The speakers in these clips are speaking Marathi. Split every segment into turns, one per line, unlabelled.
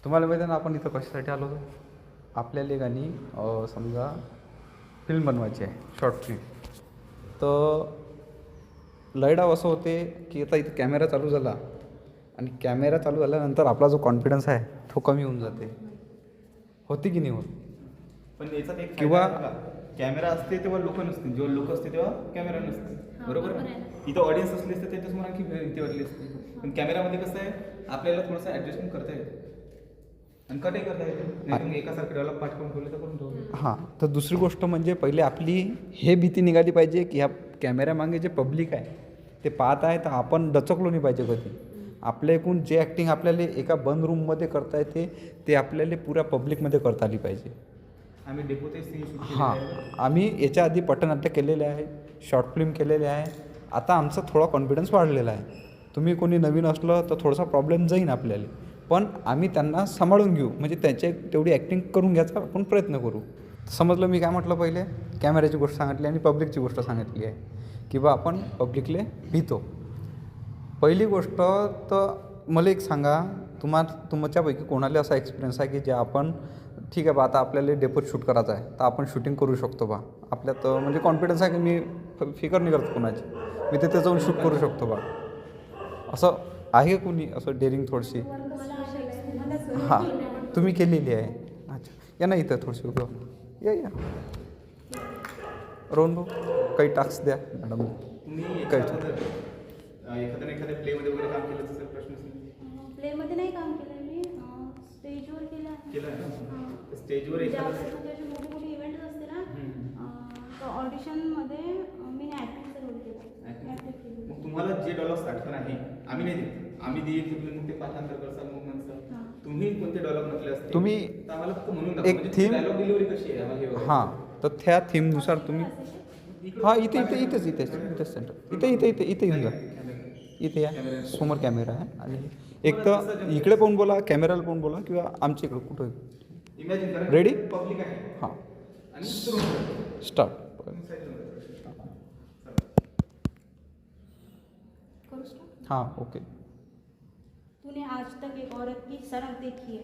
तुम्हाला माहिती आहे ना आपण इथं कशासाठी आलो होतो? आपल्याला एक आणि समजा फिल्म बनवायची आहे, शॉर्ट फिल्म. तर लयडाव असं होते की आता इथं कॅमेरा चालू झाला आणि कॅमेरा चालू झाल्यानंतर आपला जो कॉन्फिडन्स आहे तो कमी होऊन जाते. होती की नाही होत?
पण याच्यात एक
किंवा
कॅमेरा असते तेव्हा लोक नसते, जेव्हा लोक असते तेव्हा कॅमेरा नसते. बरोबर आहे. इथं ऑडियन्स असली असते त्याच्यासमोर आणखी भीती वाटली असते. पण कॅमेरामध्ये कसं आहे, आपल्याला थोडंसं ॲडजस्टमेंट करता येते आणि कटही करता येते. नाही तुम्ही एकासारखे डेव्हलप पाठ करून ठेवले तर करून ठेवले.
हां, तर दुसरी गोष्ट म्हणजे पहिले आपली हे भीती निघाली पाहिजे की ह्या कॅमेऱ्यामागे जे पब्लिक आहे ते पाहत आहे, तर आपण दचकलो नाही पाहिजे कधी. आपल्या एकूण जे ॲक्टिंग आपल्याला एका बंद रूममध्ये करता येते ते आपल्याला पुऱ्या पब्लिकमध्ये करता आली पाहिजे.
आम्ही डेपोते सीन शूट
हां, आम्ही याच्या आधी पटनाट्य केलेले आहे, शॉर्ट फिल्म केलेले आहे. आता आमचा थोडा कॉन्फिडन्स वाढलेला आहे. तुम्ही कोणी नवीन असलं तर थोडासा प्रॉब्लेम जाईन आपल्याला, पण आम्ही त्यांना सांभाळून घेऊ, म्हणजे त्यांचे तेवढी ॲक्टिंग करून घ्यायचा आपण प्रयत्न करू. समजलं मी काय म्हटलं? पहिले कॅमेऱ्याची गोष्ट सांगितली आणि पब्लिकची गोष्ट सांगितली आहे की बा आपण पब्लिकले भीतो. पहिली गोष्ट तर मला एक सांगा, तुमच्यापैकी कोणाला असा एक्सपिरियन्स आहे की जे आपण ठीक आहे बा आता आपल्याला डेपोत शूट करायचं आहे तर आपण शूटिंग करू शकतो बा, आपल्यात म्हणजे कॉन्फिडन्स आहे की मी फिकर नाही करत कोणाची, मी तिथे जाऊन शूट करू शकतो बा, असं आहे कोणी असं डेअरिंग थोडीशी? हां, तुम्ही केलेली आहे. अच्छा, या ना इथं थोडीशी उभं या रोहन भाऊ, काही टास्क द्या मॅडम.
तुम्ही
काय
एखाद्या प्लेमध्ये वगैरे काम केलं असेल प्रश्न असेल?
प्लेमध्ये नाही काम केलं मी, स्टेजवर केलं आहे.
केलं आहे ना? स्टेजवर
म्हणजे
एखादं
आपल्या छोटे मोठे मोठे इव्हेंट्स असते ना, तर ऑडिशनमध्ये मी ॲक्टिंगचा रोल केला. ॲक्टिंग केली.
मग तुम्हाला जे डॉलर्स आठवण आहे, आम्ही नाही देत, आम्ही देत मग ते पाठांतर करसाल मग म्हणसाल तुम्ही कोणते डॉलर म्हटले असते
तुम्ही
तर आम्हाला फक्त म्हणून दाखवा.
एक
म्हणजे
theme-
डायलॉग डिलिव्हरी कशी आहे आम्हाला हे बघा.
हां, तर त्या थीमनुसार तुम्ही हां इथेच सेंटर इथे येऊन जा. इथे या, समोर कॅमेरा आहे आणि एक तर इकडे पाहून बोला, कॅमेराला पाहून बोला किंवा आमच्या इकडे कुठं.
इमॅजिन करा
Ready?
पब्लिक आहे
हां,
आणि सुरू होतं.
स्टार्ट.
करू start?
हां, ओके.
तूने आज तक एक औरत की सड़क देखी है?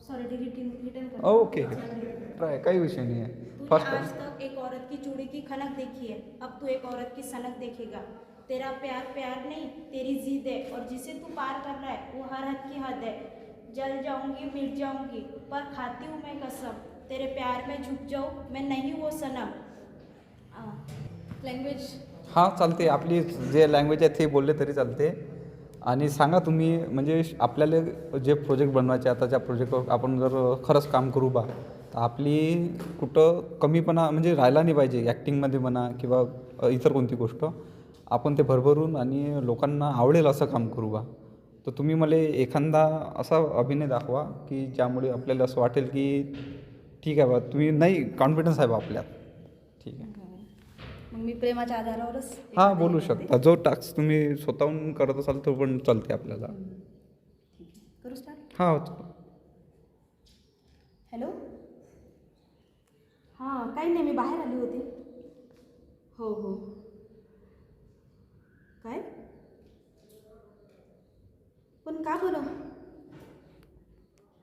सॉरी, रिटर्न कर.
ओके, ट्राय, काही विषय नाही आहे.
तूने
फर्स्ट
आज तक एक औरत की चूड़ी की खनक देखी है, अब तू एक औरत की सनक देखेगा. तेरा प्यार प्यार नहीं, तेरी जिद है, और जिसे तू पार कर रहा है वो हर हद की हद है. जल जाऊंगी मिट जाऊंगी पर खाती हूँ मैं कसम, तेरे प्यार में झुक जाऊँ मैं नहीं वो सनम. लँग्वेज
हां चालते, आपली जे लँग्वेज आहे ते बोलले तरी चालते. आणि सांगा तुम्ही, म्हणजे आपल्याला जे प्रोजेक्ट बनवायचे, आता ज्या प्रोजेक्टवर आपण जर खरंच काम करू बा, तर आपली कुठं कमीपणा म्हणजे राहिला नाही पाहिजे ॲक्टिंगमध्ये म्हणा किंवा इतर कोणती गोष्ट. आपण ते भरभरून आणि लोकांना आवडेल असं काम करू बा. तर तुम्ही मला एखादा असा अभिनय दाखवा की ज्यामुळे आपल्याला असं वाटेल की ठीक आहे बा, तुम्ही नाही कॉन्फिडन्स आहे बा आपल्यात. ठीक आहे.
मग मी प्रेमाच्या आधारावरच
हां बोलू शकता, जो टास्क तुम्ही स्वतःहून करत असाल तो पण चालते आपल्याला.
करू स्टार्ट.
हां
हॅलो. हां, काही नाही, मी बाहेर आली होती. हो हो. काय? पण का बरं?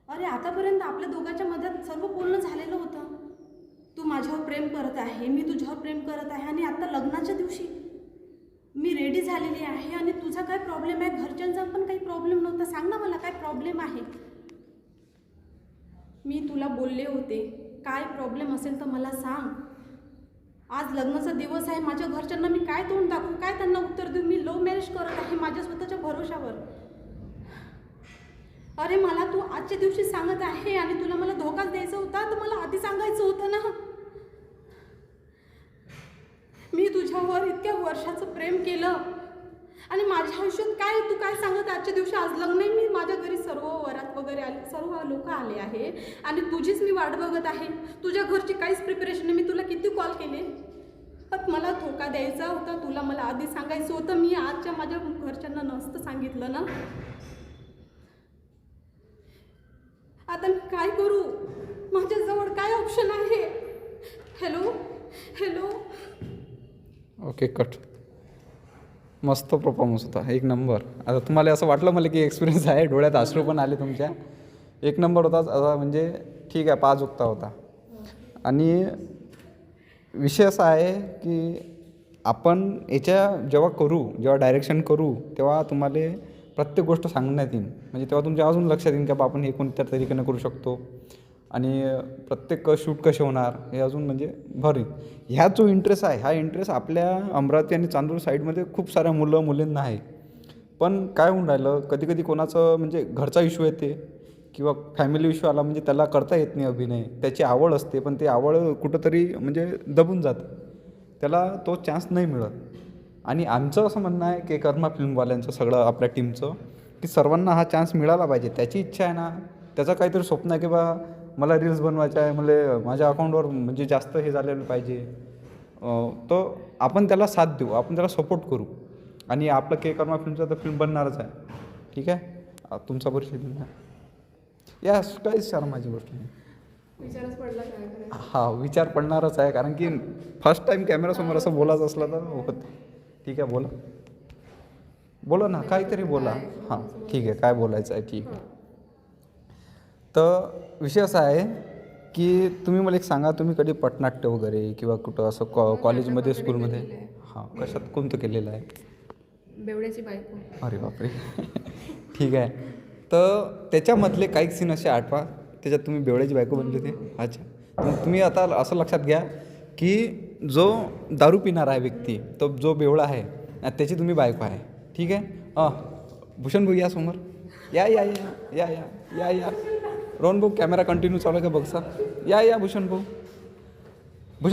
अरे आतापर्यंत आपल्या दोघांच्या मध्यात सर्व बोलणं झालेलं होतं. तू माझ्यावर प्रेम करत आहे, मी तुझ्यावर प्रेम करत आहे, आणि आता लग्नाच्या दिवशी मी रेडी झालेली आहे आणि तुझा काय प्रॉब्लेम आहे? घरच्यांचा पण काही प्रॉब्लेम नव्हता. सांग ना मला काय प्रॉब्लेम आहे? मी तुला बोलले होते, काय प्रॉब्लेम असेल तर मला सांग. आज लग्नाचा दिवस आहे, माझ्या घरच्यांना मी काय तोंड दाखवू, काय त्यांना उत्तर देऊ? मी लव्ह मॅरेज करत आहे माझ्या स्वतःच्या भरोशावर. अरे मला तू आजच्या दिवशी सांगत आहे आणि तुला मला धोकाच द्यायचा होता तर मला आधी सांगायचं होतं ना. मी तुझ्यावर इतक्या वर्षाचं प्रेम केलं आणि माझ्या आयुष्यात काय तू काय सांगत आजच्या दिवशी? आज लग्न आहे, मी माझ्या घरी सर्व वरात वगैरे आले, सर्व लोक आले आहे आणि तुझीच मी वाट बघत आहे. तुझ्या घरची काहीच प्रिपरेशन नाही. मी तुला किती कॉल केले, पण मला धोका द्यायचा होता, तुला मला आधी सांगायचं होतं. मी आजच्या माझ्या घरच्यांना नसतं सांगितलं ना. आता मी काय करू? माझ्याजवळ काय ऑप्शन आहे? Hello hello.
Okay, cut. मस्त परफॉर्मन्स होता, एक नंबर. आता तुम्हाला असं वाटलं मला की एक्सपिरियन्स आहे, डोळ्यात अश्रू पण आले तुमच्या. एक नंबर होता असा, म्हणजे ठीक आहे 5 उक्ता होता. आणि विषय असा आहे की आपण याच्या जेव्हा डायरेक्शन करू तेव्हा तुम्हाला प्रत्येक गोष्ट सांगण्यात येईल, म्हणजे तेव्हा तुमच्या अजून लक्षात येईल की बा आपण हे कोणत्या तरीकेनं करू शकतो आणि प्रत्येक शूट कसे होणार हे अजून म्हणजे भर येईल. ह्या जो इंटरेस्ट आहे हा इंटरेस्ट आपल्या अमरावती आणि चांदूर साईडमध्ये खूप साऱ्या मुलींना आहे. पण काय होऊन राहिलं, कधी कधी कोणाचं म्हणजे घरचा इश्यू येते किंवा फॅमिली इश्यू आला, म्हणजे त्याला करता येत नाही अभिनय, त्याची आवड असते पण ते आवड कुठंतरी म्हणजे दबून जातं, त्याला तो चान्स नाही मिळत. आणि आमचं असं म्हणणं आहे की कर्मा फिल्मवाल्यांचं सगळं आपल्या टीमचं की सर्वांना हा चान्स मिळाला पाहिजे. त्याची इच्छा आहे ना, त्याचं काहीतरी स्वप्न आहे की बा मला रील्स बनवायचं आहे, मला माझ्या अकाउंटवर म्हणजे जास्त हे झालेलं पाहिजे, तर आपण त्याला साथ देऊ, आपण त्याला सपोर्ट करू. आणि आपलं कर्मा फिल्मचं तर फिल्म बनणारच आहे. ठीक आहे, तुमचा परिचय या काहीच सर माझी गोष्ट नाही.
विचारच पडला काय करायचं.
हा विचार पडणारच आहे, कारण की फर्स्ट टाईम कॅमेरासमोर असं बोलायचं असलं तर होत. ठीक आहे, बोला ना, काहीतरी बोला. हां ठीक आहे, काय बोलायचं आहे ठीक आहे. तर विषय असा आहे की तुम्ही मला एक सांगा, तुम्ही कधी पटनाट्य वगैरे किंवा कुठं असं कॉलेजमध्ये स्कूलमध्ये हां कशात कोणतं केलेलं आहे?
बेवड्याची बायको.
अरे बापरे ठीक आहे. तर त्याच्यामधले काही सीन असे आठवा त्याच्यात तुम्ही बेवड्याची बायको बनली होती. अच्छा, तर तुम्ही आता असं लक्षात घ्या की जो दारू पिणारा आहे व्यक्ती, तो जो बेवडा आहे त्याची तुम्ही बायको आहे. ठीक आहे. भूषण भाऊ या समोर, या या या या या या या रोहन भाऊ, कॅमेरा कंटिन्यू चालू आहे का बघ सर. या भूषण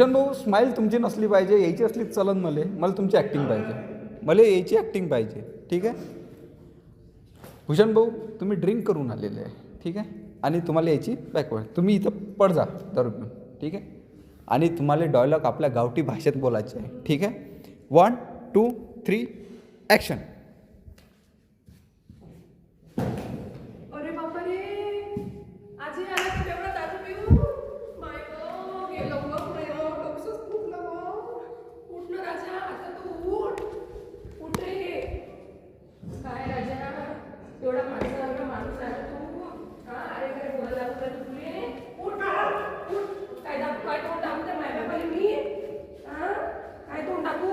भाऊ स्माईल तुमची नसली पाहिजे, यायची असली चलन, मला तुमची ॲक्टिंग पाहिजे, मला यायची ॲक्टिंग पाहिजे. ठीक आहे. भूषण भाऊ तुम्ही ड्रिंक करून आलेले आहे, ठीक आहे, आणि तुम्हाला यायची बायको आहे, तुम्ही इथं पड जा दारू पिऊन. ठीक आहे. आणि तुम्हाला डायलॉग आपल्या गावठी भाषेत बोलायचे आहे. ठीक आहे. 1 2 3 ॲक्शन.
अरे बापरे, आजी आला की तेवढा दारू पिऊ. माय गं, गेलं गं पुढे, डोकंच फुटलं गं. उठ ना राजा, आता तू उठ रे. काय राजा, एवढा माणूस आहे तू. हा, अरे काय बोलायला लागलं तुले. उठ काय तोंड टाकू त्या मायबापाला मी. हा, काय तोंड टाकू.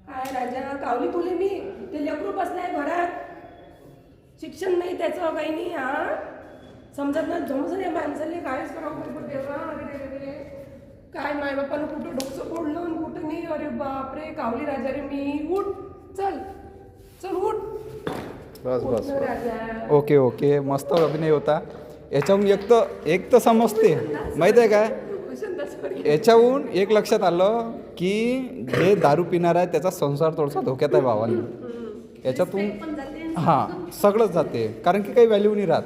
काय राजा, कावली तुले मी. ते लेकरू बसलाय घरात, शिक्षण नाही त्याचं, काही नाही. हा, समजत ना जमून या माणसाले कायच करावं पडतं देवा. अरे काय मायबापानं कुठं डोकं फोडलं आणि कुठं नाही. अरे बापरे, कावली राजा रे मी. उठ, चल उठ.
बस
राजा.
ओके मस्त अभिनय होता. याच्याहून एक तर समजते माहीत आहे काय, याच्याहून एक लक्षात आलं की जे दारू पिणार आहे त्याचा संसार थोडासा धोक्यात आहे भावांनी. याच्यातून हां सगळंच जाते, कारण की काही व्हॅल्यू नाही राहत.